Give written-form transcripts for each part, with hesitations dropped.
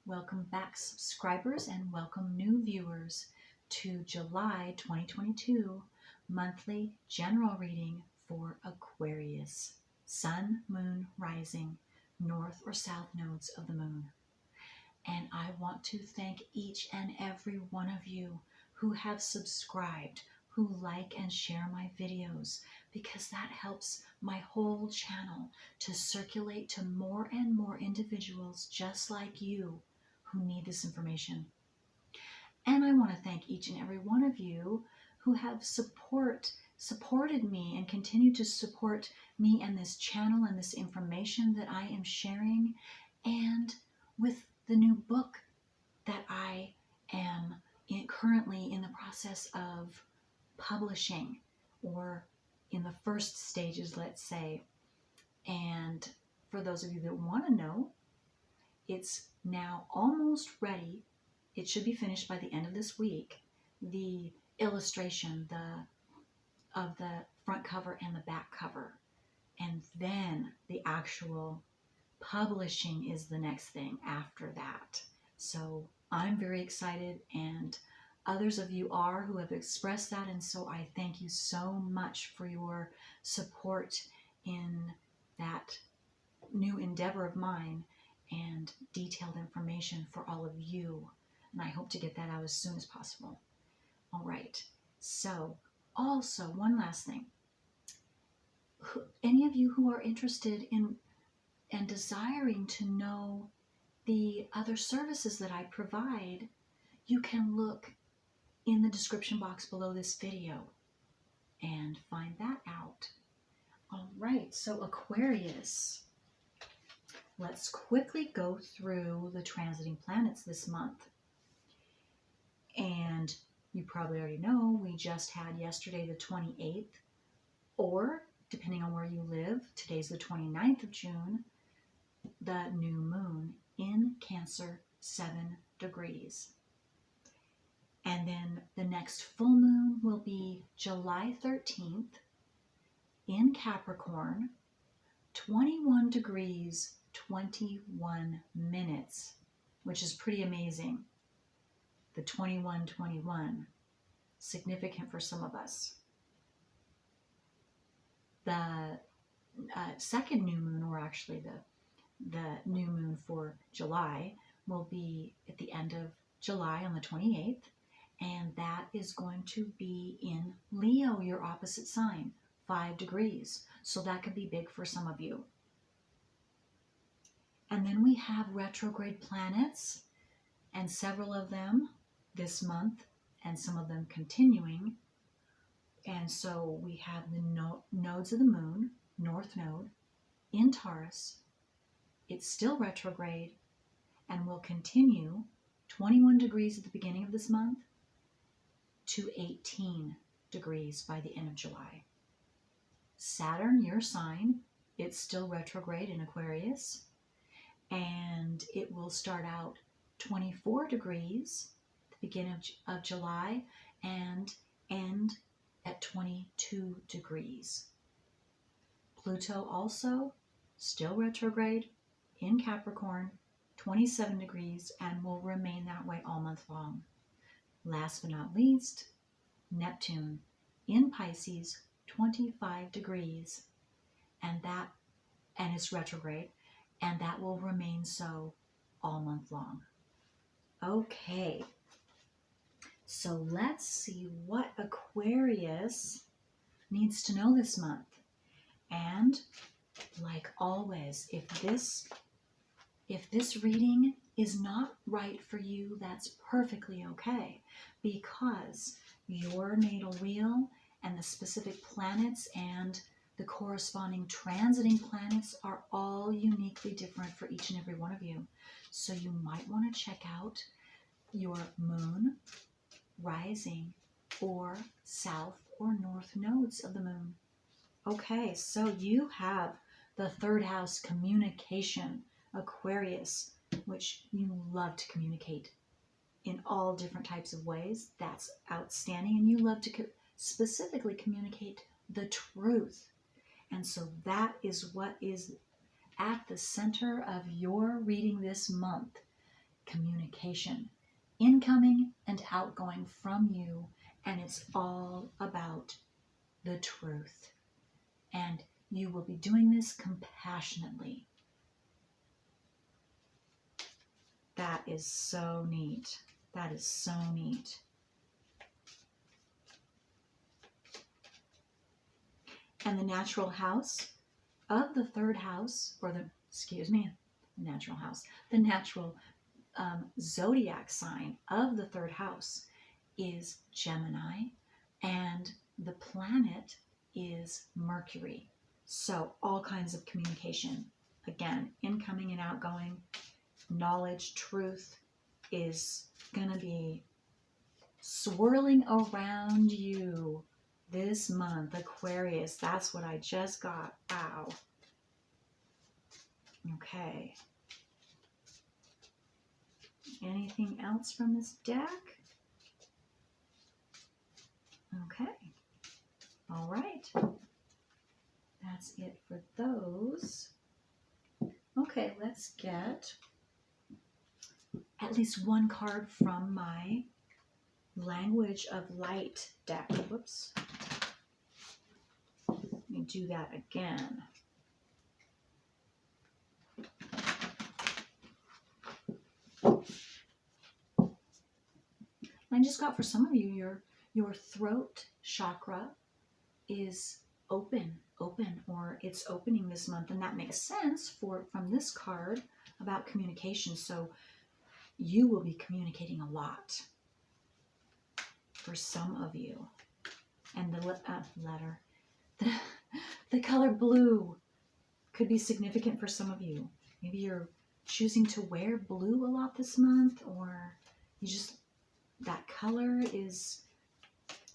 Welcome back, subscribers, and welcome new viewers to July 2022 monthly general reading for Aquarius, Sun, Moon, Rising, North or South nodes of the Moon. And I want to thank each and every one of you who have subscribed, who like and share my videos, because that helps my whole channel to circulate to more and more individuals just like you who need this information. And I want to thank each and every one of you who have supported me and continue to support me and this channel and this information that I am sharing, and with the new book that I am currently in the process of publishing, or in the first stages, let's say. And for those of you that want to know, it's now almost ready. It should be finished by the end of this week. The illustration of the front cover and the back cover. And then the actual publishing is the next thing after that. So I'm very excited, and others of you are who have expressed that, and so I thank you so much for your support in that new endeavor of mine and detailed information for all of you. And I hope to get that out as soon as possible. All right. So also, one last thing. Any of you who are interested in and desiring to know the other services that I provide, you can look in the description box below this video and find that out. All right, so Aquarius. Let's quickly go through the transiting planets this month. And you probably already know, we just had yesterday the 28th, or depending on where you live, today's the 29th of June, the new moon in Cancer, 7 degrees. And then the next full moon will be July 13th in Capricorn, 21 degrees, 21 minutes, which is pretty amazing. The 21-21, significant for some of us. The second new moon, or actually the new moon for July, will be at the end of July on the 28th, and that is going to be in Leo, your opposite sign, 5 degrees. So that could be big for some of you. And then we have retrograde planets, and several of them this month, and some of them continuing. And so we have the nodes of the moon, North Node, in Taurus. It's still retrograde and will continue 21 degrees at the beginning of this month to 18 degrees by the end of July. Saturn, your sign, it's still retrograde in Aquarius, and it will start out 24 degrees at the beginning of July and end at 22 degrees. Pluto also still retrograde in Capricorn, 27 degrees, and will remain that way all month long. Last but not least, Neptune in Pisces, 25 degrees, and it's retrograde, and that will remain so all month long. Okay, so let's see what Aquarius needs to know this month. And like always, if this reading is not right for you, that's perfectly okay, because your natal wheel and the specific planets and the corresponding transiting planets are all uniquely different for each and every one of you. So you might want to check out your moon, rising, or south or north nodes of the moon. Okay, so you have the third house, communication, Aquarius, which you love to communicate in all different types of ways. That's outstanding. And you love to specifically communicate the truth. And so that is what is at the center of your reading this month. communication, incoming and outgoing from you, and it's all about the truth. And you will be doing this compassionately. That is so neat. That is so neat. And the natural house of the third house, or the natural house, the natural zodiac sign of the third house is Gemini, and the planet is Mercury. So all kinds of communication. Again, incoming and outgoing, knowledge, truth is going to be swirling around you this month, Aquarius. That's what I just got. Wow. Okay. Anything else from this deck? Okay. All right. That's it for those. Okay, let's get at least one card from my Language of Light deck. Whoops. Let me do that again. I just got, for some of you, your throat chakra is open, or it's opening this month, and that makes sense from this card about communication. So you will be communicating a lot for some of you. And the color blue could be significant for some of you. Maybe you're choosing to wear blue a lot this month, or that color is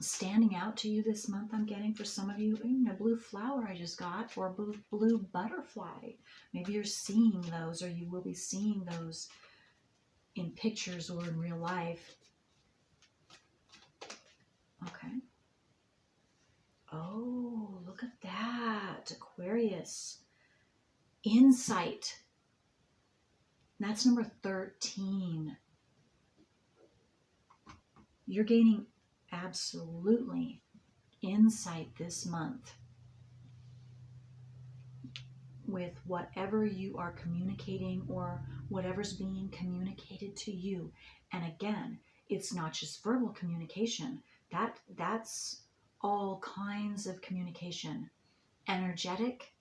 standing out to you this month. I'm getting for some of you, a blue flower I just got, or a blue butterfly. Maybe you're seeing those, or you will be seeing those in pictures or in real life. Okay. Oh, look at that, Aquarius. Insight. That's number 13. You're gaining absolutely insight this month with whatever you are communicating or whatever's being communicated to you. And again, it's not just verbal communication. That's all kinds of communication. Energetic,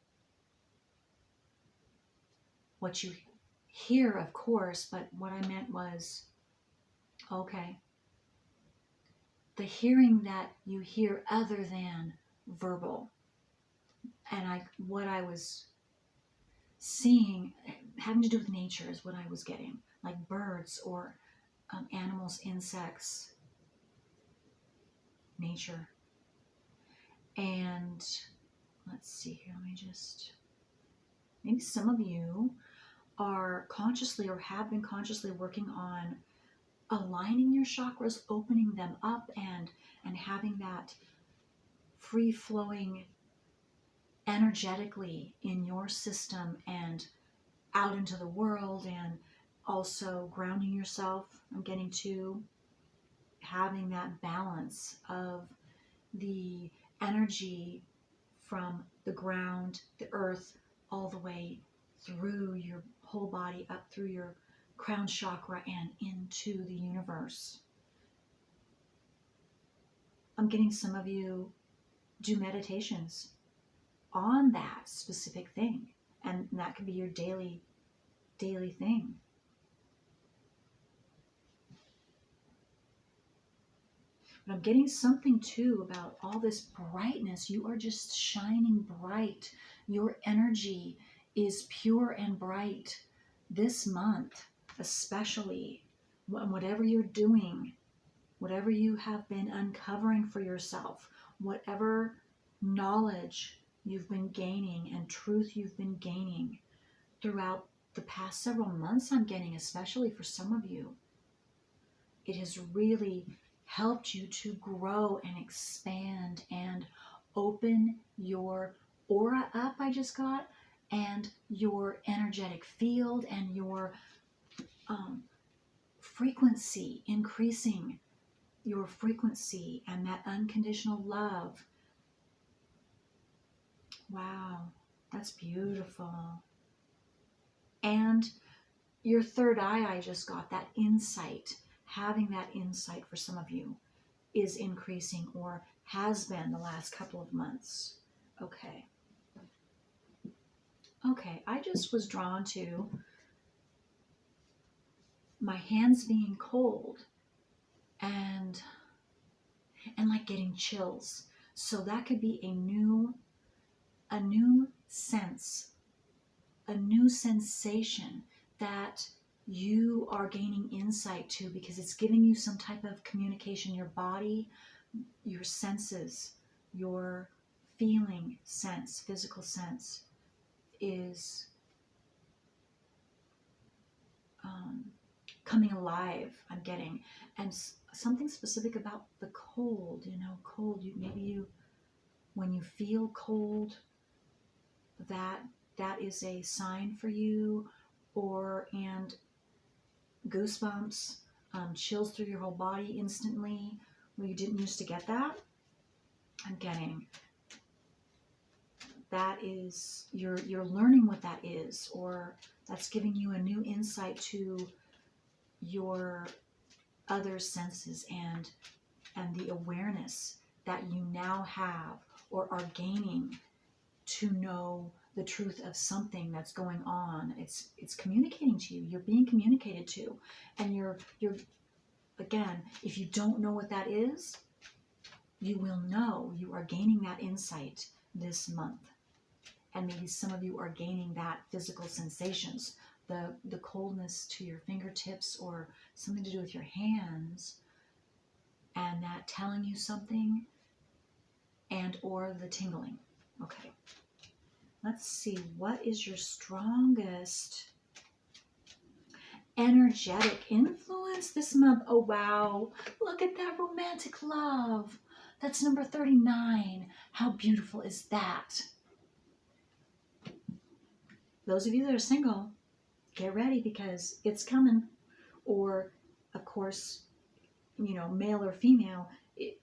what you hear, of course, but what I meant was, okay, the hearing that you hear other than verbal. And what I was seeing having to do with nature is what I was getting, like birds or animals, insects, nature. And let's see here, maybe some of you are consciously or have been consciously working on aligning your chakras, opening them up, and having that free-flowing energetically in your system and out into the world, and also grounding yourself. I'm getting to having that balance of the energy from the ground, the earth, all the way through your whole body, up through your crown chakra and into the universe. I'm getting some of you do meditations on that specific thing, and that could be your daily thing. But I'm getting something too about all this brightness. You are just shining bright. Your energy is pure and bright this month, especially. Whatever you're doing, whatever you have been uncovering for yourself, whatever knowledge you've been gaining and truth you've been gaining throughout the past several months, I'm getting, especially for some of you, it has really helped you to grow and expand and open your aura up, I just got, and your energetic field and your frequency, increasing your frequency and that unconditional love. Wow, that's beautiful. And your third eye, I just got that insight. Having that insight for some of you is increasing or has been the last couple of months. Okay. Okay, I just was drawn to my hands being cold and like getting chills. So that could be a new sense, a new sensation that you are gaining insight to, because it's giving you some type of communication. Your body, your senses, your feeling sense, physical sense is coming alive, I'm getting. And something specific about the cold, cold, when you feel cold, that is a sign for you, and goosebumps, chills through your whole body instantly, where you didn't used to get that. I'm getting that is, you're learning what that is, or that's giving you a new insight to your other senses and the awareness that you now have or are gaining to know the truth of something that's going on. It's communicating to you. You're being communicated to, and you're again, if you don't know what that is, you will know. You are gaining that insight this month, and maybe some of you are gaining that physical sensations, the coldness to your fingertips, or something to do with your hands, and that telling you something, and or the tingling. Okay. Let's see, what is your strongest energetic influence this month? Oh, wow. Look at that romantic love. That's number 39. How beautiful is that? Those of you that are single, get ready, because it's coming. Or, of course, male or female,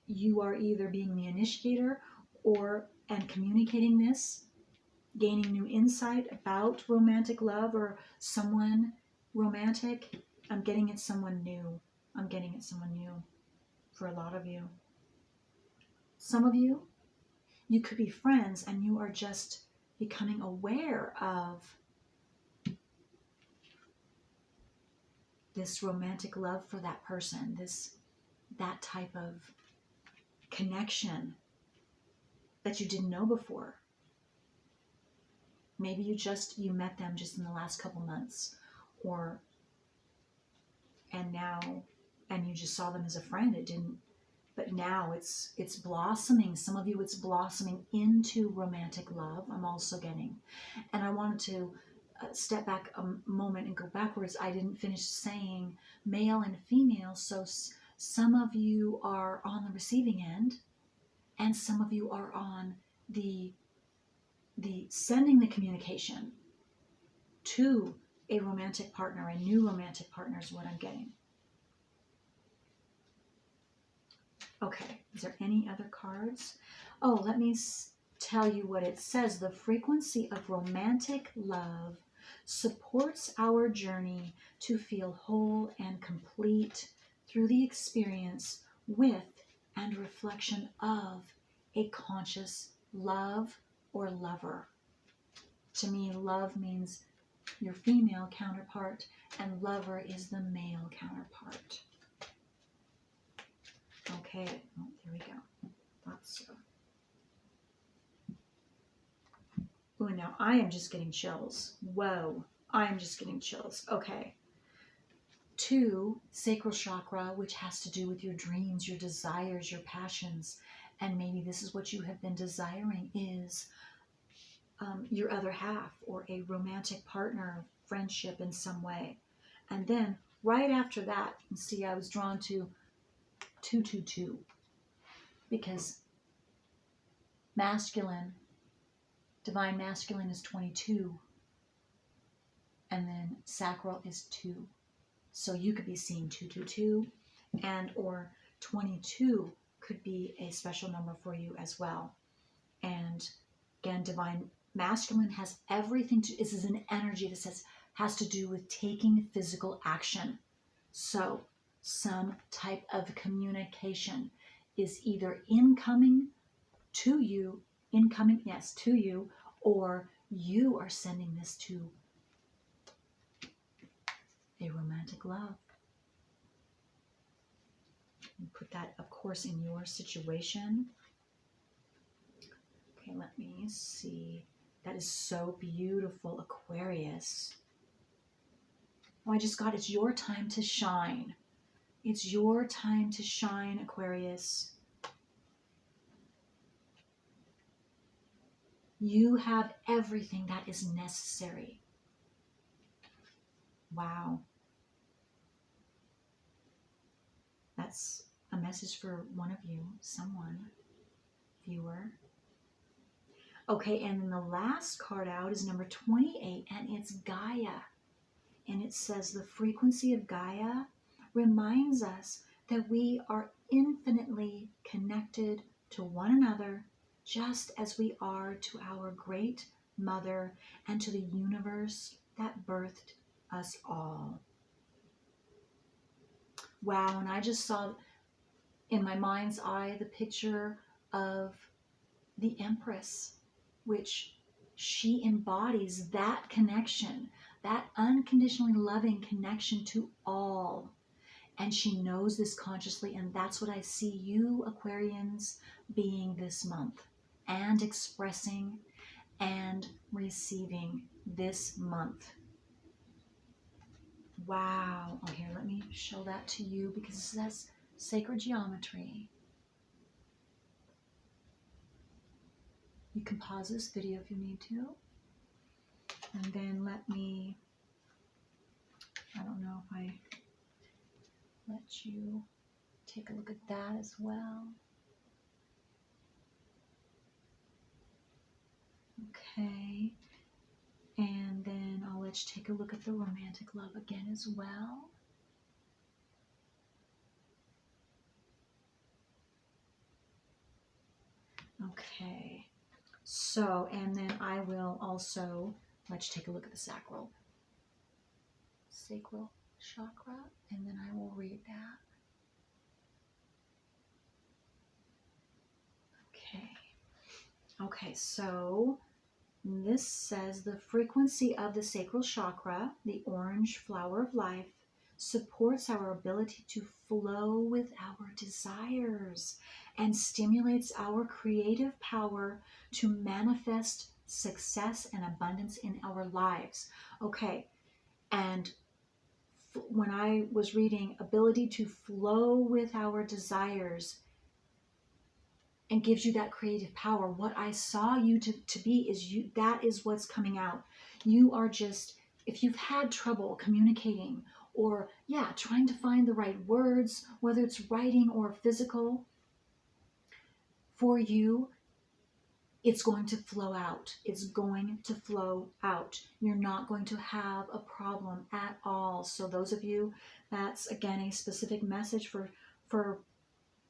you are either being the initiator and communicating this, gaining new insight about romantic love or someone romantic. I'm getting it someone new. I'm getting it someone new for a lot of you. Some of you, you could be friends and you are just becoming aware of this romantic love for that person, that type of connection that you didn't know before. Maybe you met them just in the last couple months, and you just saw them as a friend. It didn't, but now it's blossoming. Some of you, it's blossoming into romantic love. I'm also getting, and I wanted to step back a moment and go backwards. I didn't finish saying male and female. So some of you are on the receiving end, and some of you are on the sending the communication to a romantic partner. A new romantic partner is what I'm getting. Okay, is there any other cards? Oh, let me tell you what it says. The frequency of romantic love supports our journey to feel whole and complete through the experience with and reflection of a conscious love or lover. To me, love means your female counterpart, and lover is the male counterpart. Okay, oh, there we go. Thought so. Oh, now I am just getting chills. Whoa, I am just getting chills. Okay. 2, Sacral Chakra, which has to do with your dreams, your desires, your passions. And maybe this is what you have been desiring, is your other half or a romantic partner, friendship in some way. And then right after that, you can see I was drawn to 222, because masculine, divine masculine is 22, and then sacral is 2. So you could be seeing 222, and or 22 could be a special number for you as well. And again, divine masculine has everything to, this is an energy that says, has to do with taking physical action. So some type of communication is either incoming to you, to you, or you are sending this to a romantic love. And put that, of course, in your situation. Okay, let me see. That is so beautiful, Aquarius. Oh, I just got, it's your time to shine. It's your time to shine, Aquarius. You have everything that is necessary. Wow. That's a message for one of you, someone, viewer. Okay, and then the last card out is number 28, and it's Gaia. And it says the frequency of Gaia reminds us that we are infinitely connected to one another, just as we are to our great mother and to the universe that birthed us all. Wow, and I just saw in my mind's eye the picture of the Empress, which she embodies that connection, that unconditionally loving connection to all. And she knows this consciously, and that's what I see you Aquarians being this month, and expressing and receiving this month. Wow. Oh, here, let me show that to you because it says sacred geometry. You can pause this video if you need to. And then let me, I don't know if I let you take a look at that as well. Okay. And then I'll let you take a look at the romantic love again as well. Okay. So, and then I will also let you take a look at the sacral chakra, and then I will read that. Okay. Okay, so this says the frequency of the sacral chakra, the orange flower of life, supports our ability to flow with our desires and stimulates our creative power to manifest success and abundance in our lives. Okay, and when I was reading ability to flow with our desires and gives you that creative power, what I saw you to be is you, that is what's coming out. You are just, if you've had trouble communicating or trying to find the right words, whether it's writing or physical, for you, it's going to flow out. It's going to flow out. You're not going to have a problem at all. So those of you, that's again a specific message for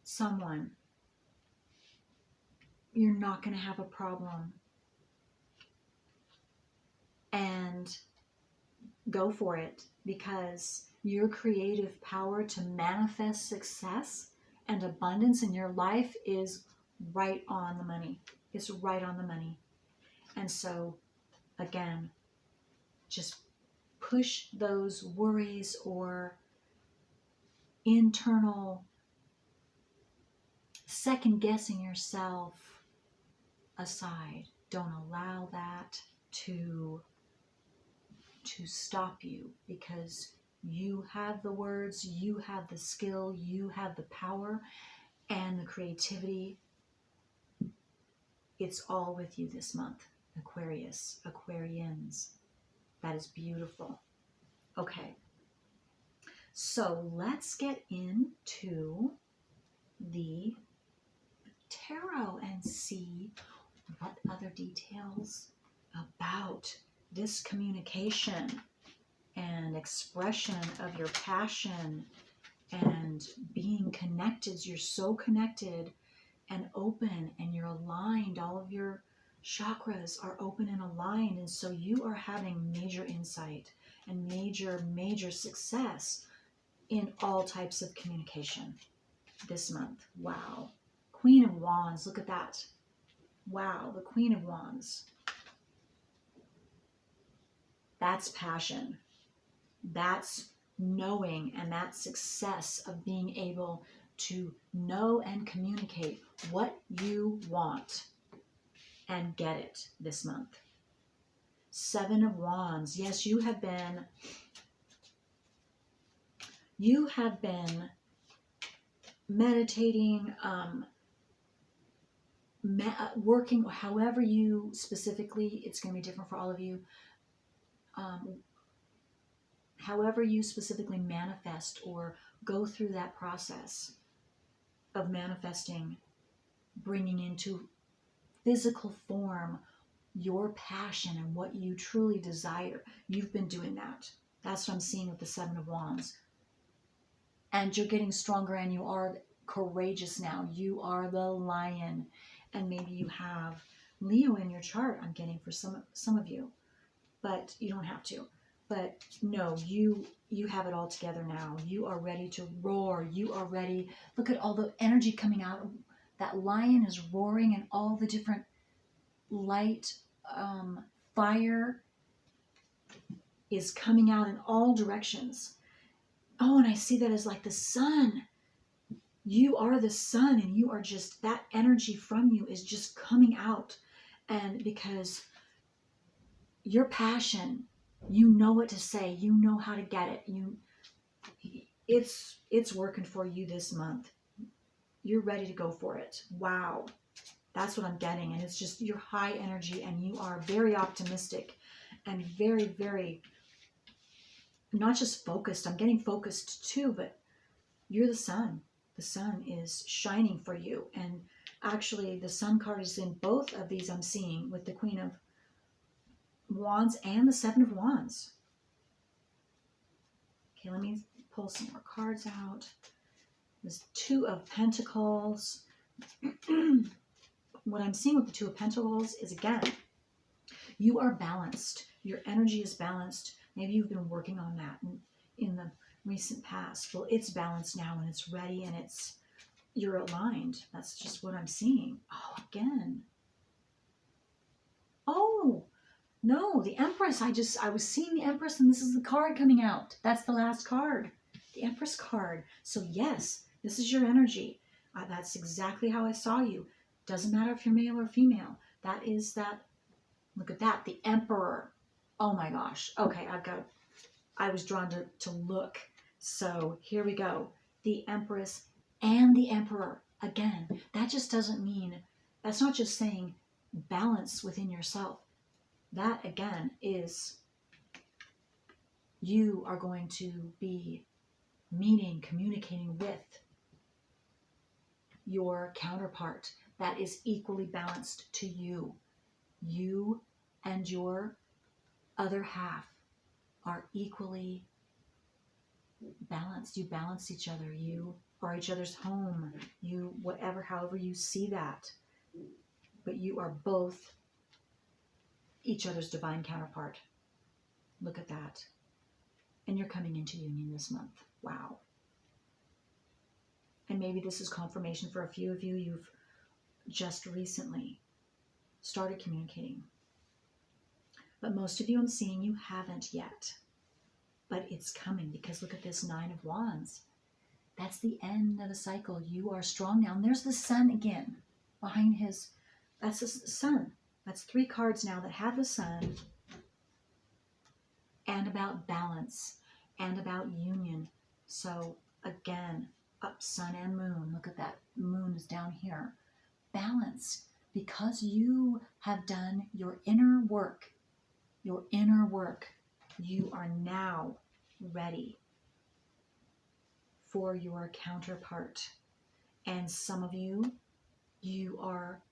someone. You're not going to have a problem. And go for it, because your creative power to manifest success and abundance in your life is right on the money. It's right on the money. And so, again, just push those worries or internal second guessing yourself aside. Don't allow that to stop you, because you have the words, you have the skill, you have the power and the creativity. It's all with you this month, Aquarius, Aquarians. That is beautiful. Okay, so let's get into the tarot and see what other details about this communication and expression of your passion and being connected. You're so connected and open, and you're aligned. All of your chakras are open and aligned, and so you are having major insight and major success in all types of communication this month. Wow. Queen of Wands, look at that. Wow, the Queen of Wands. That's passion. That's knowing, and that success of being able to know and communicate what you want and get it this month. Seven of Wands. Yes, you have been meditating, working, however you specifically, it's going to be different for all of you, however you specifically manifest or go through that process of manifesting, bringing into physical form your passion and what you truly desire. You've been doing that. That's what I'm seeing with the Seven of Wands. And you're getting stronger, and you are courageous now. You are the lion. And maybe you have Leo in your chart, I'm getting, for some of you. But you don't have to. But no, you have it all together now. You are ready to roar. You are ready. Look at all the energy coming out. That lion is roaring, and all the different light, fire is coming out in all directions. Oh, and I see that as like the sun. You are the sun, and you are just, that energy from you is just coming out. And because your passion, you know what to say, you know how to get it. It's working for you this month. You're ready to go for it. Wow. That's what I'm getting. And it's just your high energy, and you are very optimistic and very, not just focused. I'm getting focused too, but you're the sun. The sun is shining for you. And actually the sun card is in both of these I'm seeing, with the Queen of Wands and the Seven of Wands. Okay, let me pull some more cards out. There's Two of Pentacles. What I'm seeing with the Two of Pentacles is, again, you are balanced. Your energy is balanced. Maybe you've been working on that in the recent past. Well, it's balanced now, and it's ready, and you're aligned. That's just what I'm seeing. Oh, again. Oh, no, the Empress. I was seeing the Empress, and this is the card coming out. That's the last card, the Empress card. So yes, this is your energy. That's exactly how I saw you. Doesn't matter if you're male or female. That is that. Look at that, the Emperor. Oh my gosh. Okay, I was drawn to look. So here we go. The Empress and the Emperor. Again, that just doesn't mean, that's not just saying balance within yourself. That, again, is you are going to be communicating with your counterpart that is equally balanced to you. You and your other half are equally balanced. You balance each other. You are each other's home. You, whatever, however you see that. But you are both each other's divine counterpart. Look at that. And you're coming into union this month. Wow. And maybe this is confirmation for a few of you. You've just recently started communicating. But most of you, I'm seeing, you haven't yet. But it's coming, because look at this Nine of Wands. That's the end of the cycle. You are strong now. And there's the sun again behind his. That's the sun. That's 3 cards now that have the sun, and about balance, and about union. So again, up sun and moon. Look at that. Moon is down here. Balance. Because you have done your inner work. Your inner work. You are now ready for your counterpart. And some of you, you are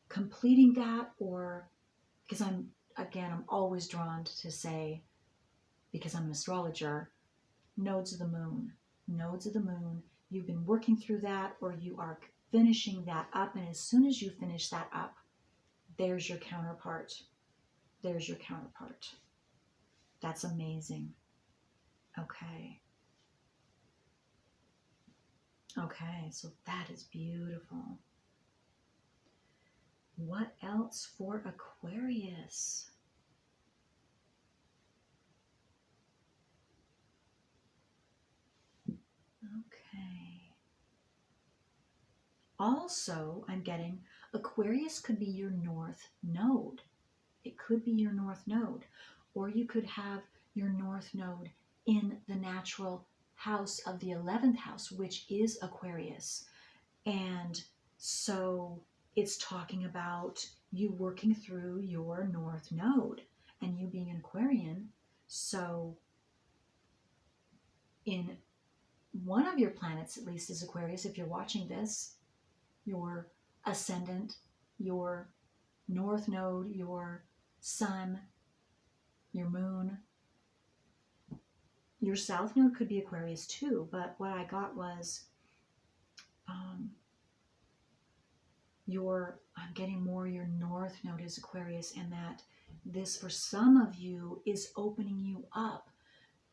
completing that, or because I'm always drawn to say because I'm an astrologer, nodes of the moon. Nodes of the moon. You've been working through that, or you are finishing that up. And as soon as you finish that up, there's your counterpart. There's your counterpart. That's amazing. Okay. Okay, so that is beautiful. What else for Aquarius? Okay. Also, I'm getting Aquarius could be your north node. It could be your north node. Or you could have your north node in the natural house of the 11th house, which is Aquarius. And so it's talking about you working through your north node and you being an Aquarian. So in one of your planets, at least, is Aquarius. If you're watching this, your ascendant, your north node, your sun, your moon, your south node could be Aquarius too. But what I got was I'm getting more your north node is Aquarius, and that this for some of you is opening you up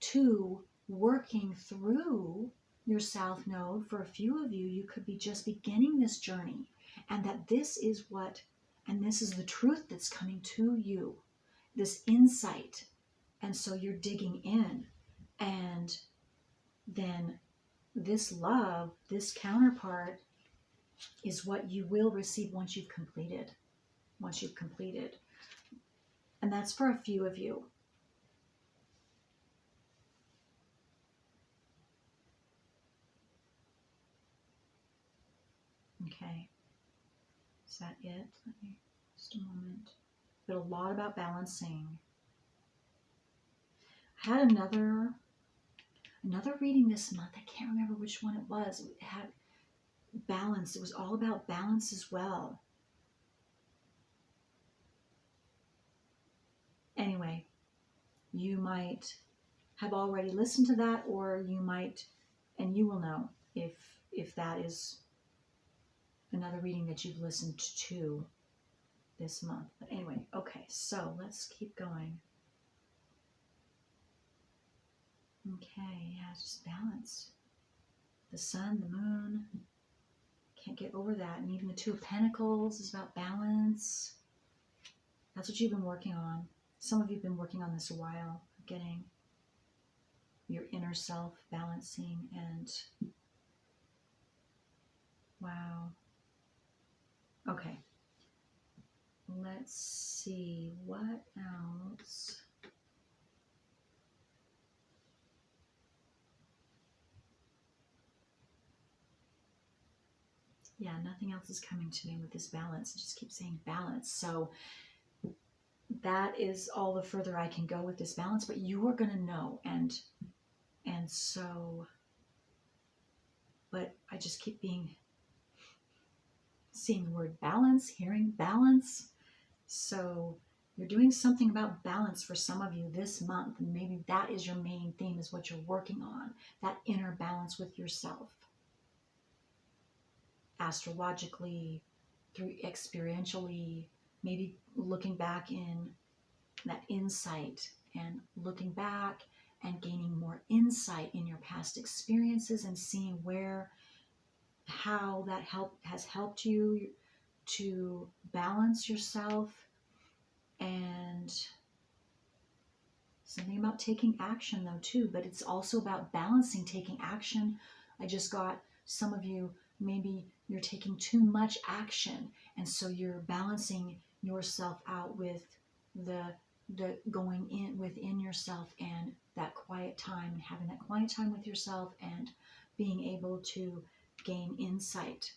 to working through your south node. For a few of you, you could be just beginning this journey, and that this is the truth that's coming to you, this insight. And so you're digging in, and then this love, this counterpart, is what you will receive once you've completed. And that's for a few of you. Okay, is that it? Let me just a moment. But a lot about balancing. I had another reading this month. I can't remember which one it was. It had balance. It was all about balance as well. Anyway, you might have already listened to that, or you might, and you will know if that is another reading that you've listened to this month. But anyway, okay, so let's keep going. Okay, yeah, it's just balance. The sun, the moon, can't get over that. And even the Two of Pentacles is about balance. That's what you've been working on. Some of you have been working on this a while, getting your inner self balancing, and wow. Okay, let's see what else. Yeah, nothing else is coming to me with this balance. It just keeps saying balance. So that is all the further I can go with this balance, but you are going to know. And so, but I just keep seeing the word balance, hearing balance. So you're doing something about balance for some of you this month. And maybe that is your main theme, is what you're working on, that inner balance with yourself. Astrologically, through experientially, maybe looking back in that insight and looking back and gaining more insight in your past experiences and seeing how that has helped you to balance yourself, and something about taking action though too. But it's also about balancing taking action. I just got some of you, maybe you're taking too much action, and so you're balancing yourself out with the going in within yourself and that quiet time, and having that quiet time with yourself and being able to gain insight,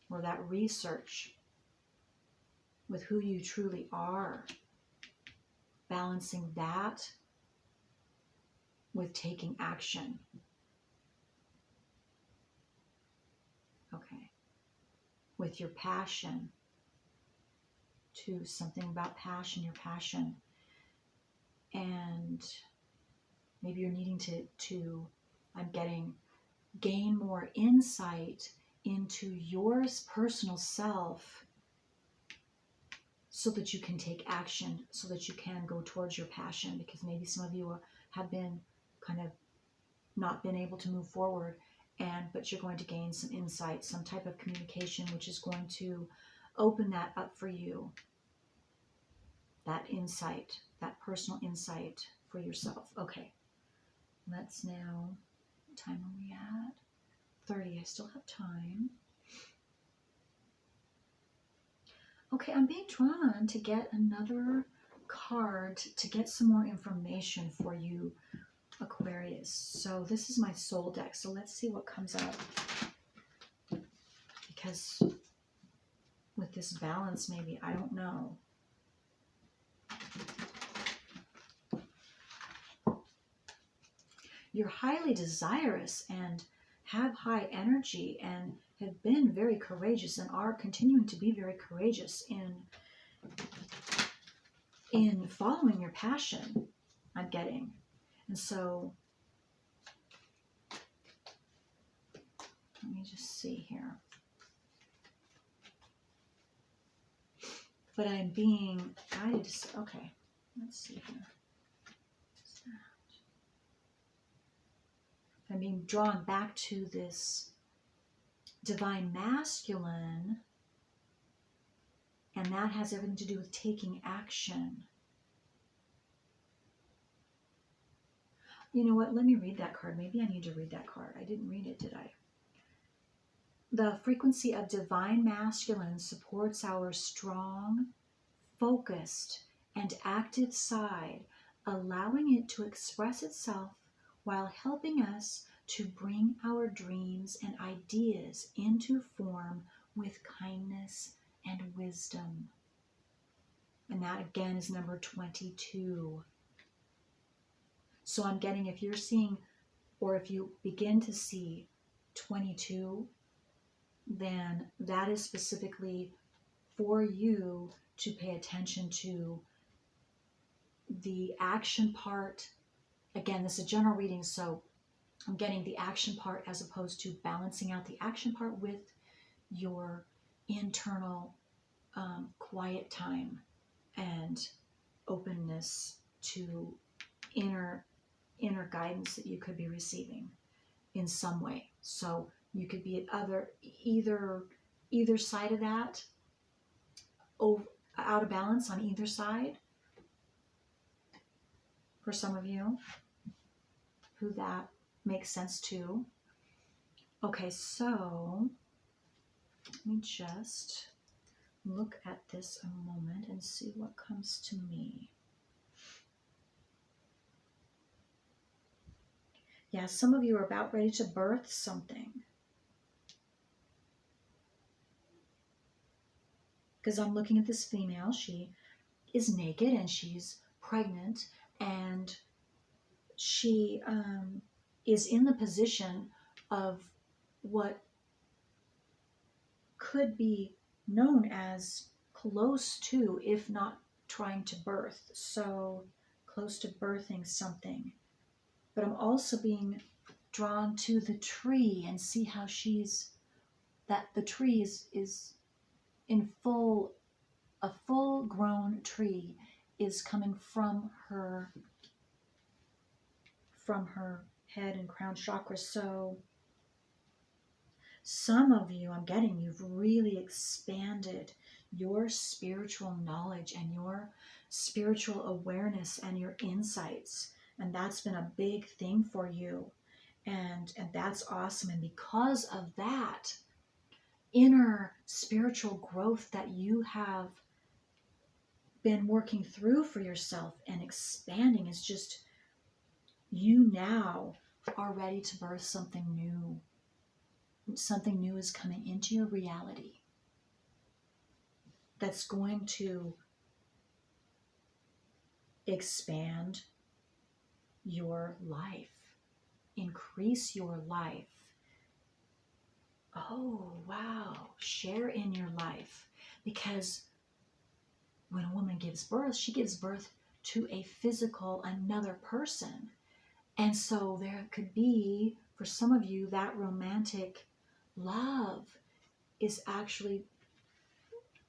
or that research with who you truly are, balancing that with taking action. Okay. With your passion, too, something about passion, your passion. and maybe you're needing to I'm getting, gain more insight into your personal self so that you can take action, so that you can go towards your passion, because maybe some of you have been kind of not been able to move forward, but you're going to gain some insight, some type of communication, which is going to open that up for you, that insight, that personal insight for yourself. Okay, let's now, what time are we at? 30, I still have time. Okay, I'm being drawn to get another card to get some more information for you, Aquarius. So this is my soul deck. So let's see what comes up. Because with this balance, maybe, I don't know. You're highly desirous and have high energy and have been very courageous and are continuing to be very courageous in following your passion, I'm getting. And so, let me just see here. But I'm being guided to, okay, let's see here. What's that? I'm being drawn back to this divine masculine, and that has everything to do with taking action. You know what? Let me read that card. Maybe I need to read that card. I didn't read it, did I? The frequency of divine masculine supports our strong, focused, and active side, allowing it to express itself while helping us to bring our dreams and ideas into form with kindness and wisdom. And that again is number 22. So I'm getting, if you're seeing, or if you begin to see 22, then that is specifically for you to pay attention to the action part. Again, this is a general reading, so I'm getting the action part as opposed to balancing out the action part with your internal quiet time and openness to inner guidance that you could be receiving in some way. So you could be at either side of that, out of balance on either side. For some of you, who that makes sense to. Okay, so let me just look at this a moment and see what comes to me. Yeah, some of you are about ready to birth something. Because I'm looking at this female, she is naked and she's pregnant, and she is in the position of what could be known as close to, if not trying to birth. So close to birthing something. But I'm also being drawn to the tree and see how that the tree is in a full grown tree is coming from her head and crown chakra. So some of you, I'm getting, you've really expanded your spiritual knowledge and your spiritual awareness and your insights. And that's been a big thing for you. And that's awesome. And because of that inner spiritual growth that you have been working through for yourself and expanding, is just, you now are ready to birth something new. Something new is coming into your reality that's going to expand your life, increase your life. Oh, wow. Share in your life. Because when a woman gives birth, she gives birth to a physical, another person. And so there could be, for some of you, that romantic love is actually,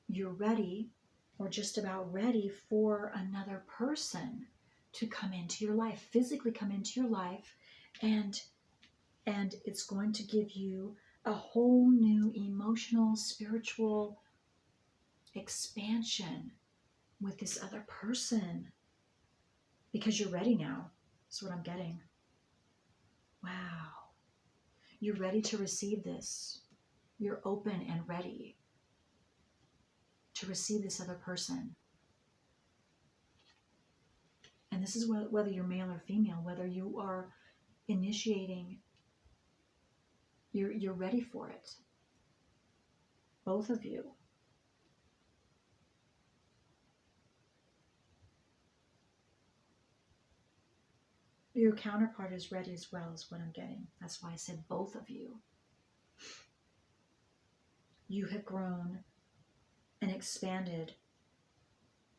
you're ready or just about ready for another person to come into your life, physically come into your life, and it's going to give you a whole new emotional, spiritual expansion with this other person because you're ready now. That's what I'm getting. Wow. You're ready to receive this. You're open and ready to receive this other person. And this is whether you're male or female, whether you are initiating, you're ready for it. Both of you. Your counterpart is ready as well, is what I'm getting. That's why I said both of you. You have grown and expanded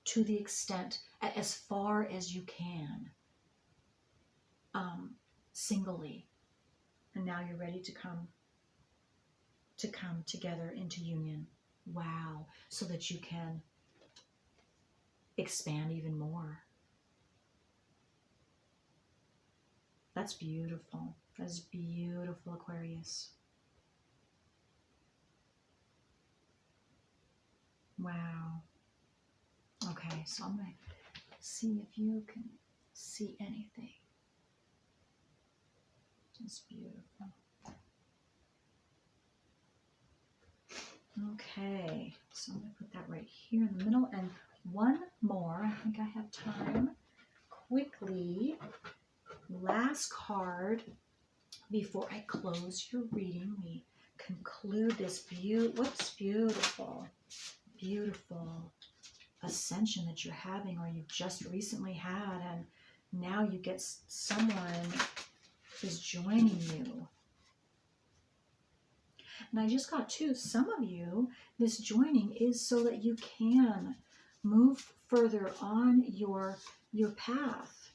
to the extent, as far as you can, singly. And now you're ready to come together into union. Wow. So that you can expand even more. That's beautiful. That's beautiful, Aquarius. Wow. Okay, so I'm going to see if you can see anything. It's beautiful. Okay, so I'm going to put that right here in the middle. And one more, I think I have time. Quickly, last card before I close your reading. We conclude this beautiful ascension that you're having, or you've just recently had, and now you get someone is joining you. And I just got too, some of you, this joining is so that you can move further on your path,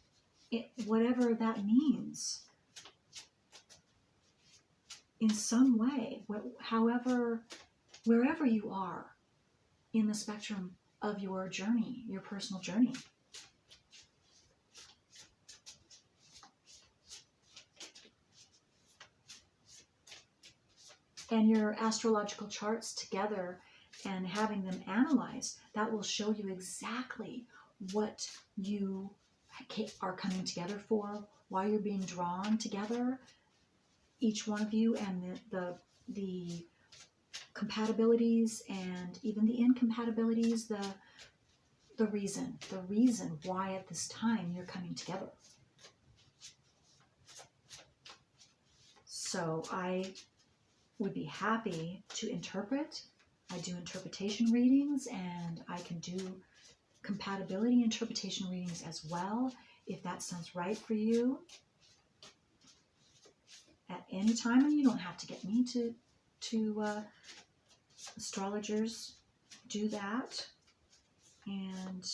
whatever that means, in some way, however, wherever you are in the spectrum of your journey, your personal journey. And your astrological charts together and having them analyzed, that will show you exactly what you are coming together for, why you're being drawn together, each one of you, and the compatibilities and even the incompatibilities, the reason why at this time you're coming together. So I would be happy to interpret. I do interpretation readings, and I can do compatibility interpretation readings as well, if that sounds right for you. At any time, and you don't have to get me to astrologers do that, and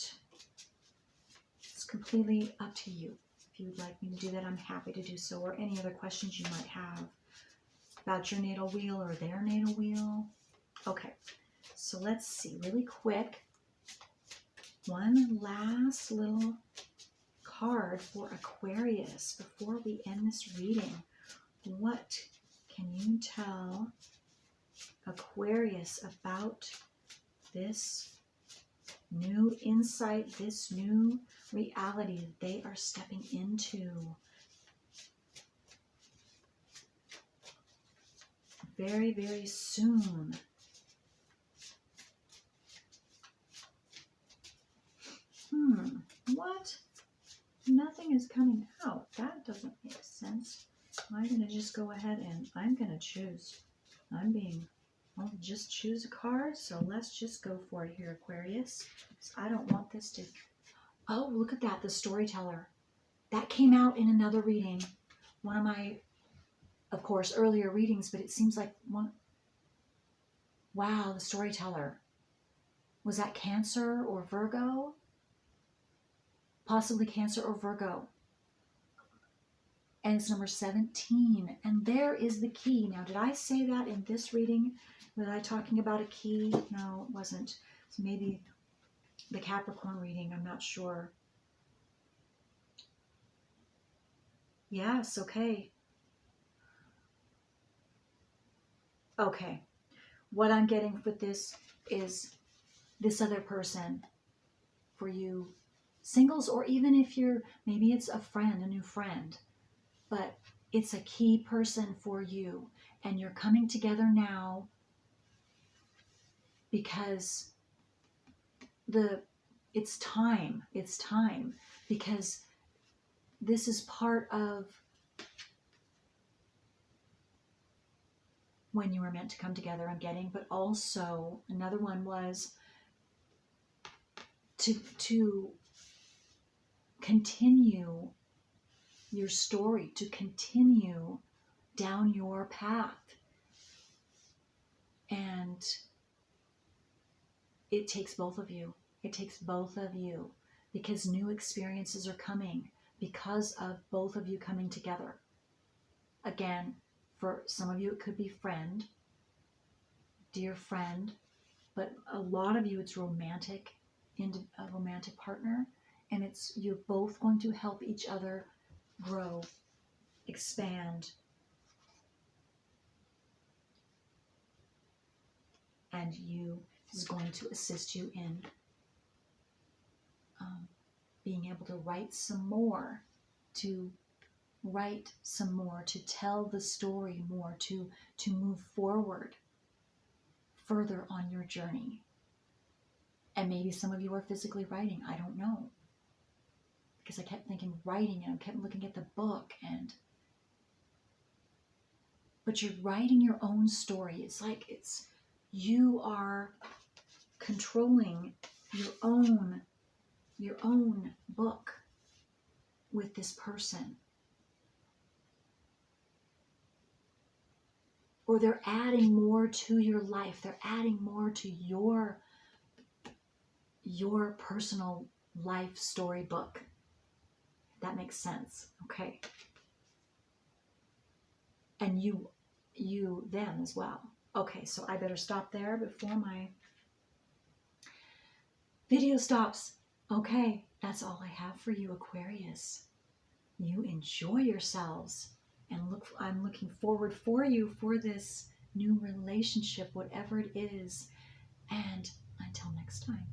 it's completely up to you. If you would like me to do that, I'm happy to do so, or any other questions you might have about your natal wheel or their natal wheel. Okay, so let's see really quick. One last little card for Aquarius before we end this reading. What can you tell Aquarius about this new insight, this new reality that they are stepping into very, very soon? What? Nothing is coming out. That doesn't make sense. I'm going to just go ahead and I'm going to choose. I'll just choose a card. So let's just go for it here, Aquarius. I don't want this to... Oh, look at that. The storyteller. That came out in another reading. One of my, of course, earlier readings, but it seems like one... Wow, the storyteller. Was that Cancer or Virgo? possibly Cancer or Virgo. And it's number 17. And there is the key. Now, did I say that in this reading? Was I talking about a key? No, it wasn't. It's maybe the Capricorn reading. I'm not sure. Yes, okay. Okay. What I'm getting with this is this other person for you singles, or even if you're, maybe it's a friend, a new friend, but it's a key person for you, and you're coming together now because it's time, because this is part of when you were meant to come together, I'm getting, but also another one was to continue your story, to continue down your path. And it takes both of you. It takes both of you, because new experiences are coming because of both of you coming together. Again, for some of you, it could be friend, dear friend, but a lot of you, it's romantic, a romantic partner, and you're both going to help each other grow, expand, and is going to assist you in being able to write some more, to tell the story more, to move forward further on your journey. And maybe some of you are physically writing, I don't know, because I kept thinking writing, and I kept looking at the book, but you're writing your own story. It's like you are controlling your own book with this person. Or they're adding more to your life. They're adding more to your personal life storybook. That makes sense. Okay. And you them as well. Okay, so I better stop there before my video stops. Okay, that's all I have for you, Aquarius. You enjoy yourselves, and I'm looking forward for you for this new relationship, whatever it is. And until next time.